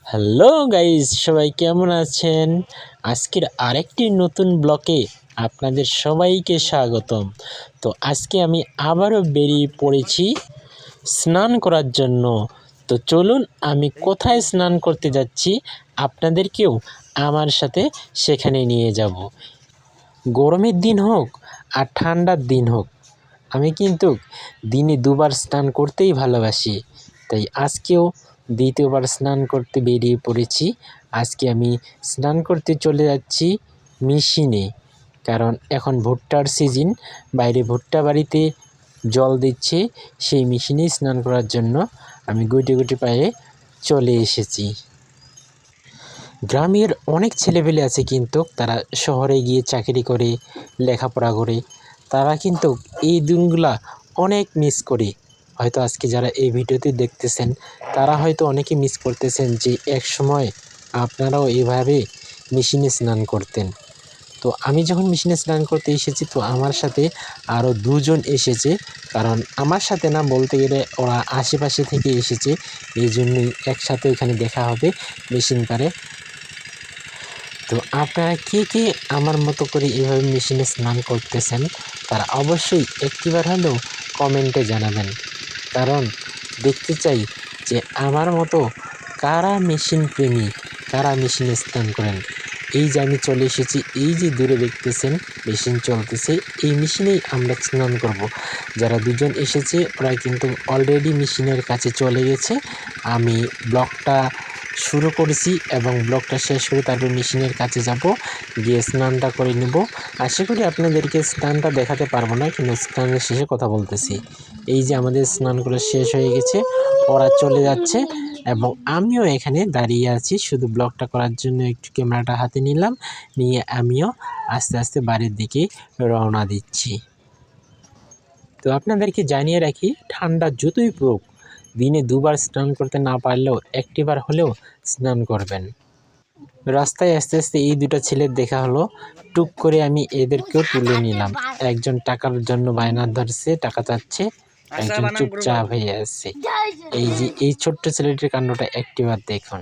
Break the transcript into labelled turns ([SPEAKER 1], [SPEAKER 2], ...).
[SPEAKER 1] Hello guys, সবাই কেমন আছেন? আজকের আরেকটি নতুন ব্লকে আপনাদের সবাইকে স্বাগতম। তো আজকে আমি আবারও বেরিয়ে পড়েছি স্নান করার জন্য। তো চলুন, আমি কোথায় স্নান করতে যাচ্ছি আপনাদেরকেও আমার সাথে সেখানে নিয়ে যাব। গরমের দিন হোক আর ঠান্ডার দিন হোক, আমি কিন্তু দিনে দুবার স্নান করতেই ভালোবাসি। তাই আজকেও দ্বিতীয়বার স্নান করতে বেরিয়ে পড়েছি। আজকে আমি স্নান করতে চলে যাচ্ছি মেশিনে, কারণ এখন ভুট্টার সিজন। বাইরে ভুট্টা বাড়িতে জল দিচ্ছে, সেই মেশিনেই স্নান করার জন্য আমি গুটি গুটি পায়ে চলে এসেছি। গ্রামের অনেক ছেলেপেলে আছে কিন্তু তারা শহরে গিয়ে চাকরি করে, লেখাপড়া করে, তারা কিন্তু এই দিনগুলা অনেক মিস করে। হয়তো আজকে যারা এই ভিডিওতে দেখতেছেন তারা হয়তো অনেকে মিস করতেছেন যে এক সময় আপনারাও এভাবে মেশিনে স্নান করতেন। তো আমি যখন মেশিনে স্নান করতে এসেছি, তো আমার সাথে আরও দুজন এসেছে, কারণ আমার সাথে না বলতে গেলে ওরা আশেপাশে থেকে এসেছে, এই জন্যই একসাথে এখানে দেখা হবে মেশিন পারে। তো আপনারা কে কে আমার মতো করে এভাবে মেশিনে স্নান করতেছেন তারা অবশ্যই একটিবার হলেও কমেন্টে জানাবেন, কারণ দেখতে চাই যে আমার মতো কারা মেশিন প্রেমী, কারা মেশিনে স্নান করেন। এই যে আমি চলে এসেছি, এই যে দূরে দেখতেছেন মেশিন চলতেছে, এই মেশিনেই আমরা স্নান করব। যারা দুজন এসেছে ওরা কিন্তু অলরেডি মেশিনের কাছে চলে গেছে। আমি ব্লগটা শুরু করেছি এবং ব্লগটা শেষ করে তারপর মেশিনের কাছে যাব, গিয়ে স্নানটা করে নেব। আশা করি আপনাদেরকে স্নানটা দেখাতে পারবো না, কিন্তু স্নানের শেষে কথা বলতেছি। এই যে আমাদের স্নান করে শেষ হয়ে গেছে, ওরা চলে যাচ্ছে এবং আমিও এখানে দাঁড়িয়ে আছি শুধু ব্লগটা করার জন্য। একটু ক্যামেরাটা হাতে নিলাম, নিয়ে আমিও আস্তে আস্তে বাড়ির দিকে রওনা দিচ্ছি। তো আপনাদেরকে জানিয়ে রাখি, ঠান্ডা যতই পড়ুক দিনে দুবার স্নান করতে না পারলেও একটিবার হলেও স্নান করবেন। রাস্তায় আস্তে আস্তে এই দুটো ছেলের দেখা হলো, টুক করে আমি এদেরকেও তুলে নিলাম। একজন টাকার জন্য বায়না ধরছে, টাকা চাচ্ছে, একজন চুপচাপ হয়ে আছে। এই যে এই ছোট্ট ছেলেটির কাণ্ডটা একটিবার দেখুন।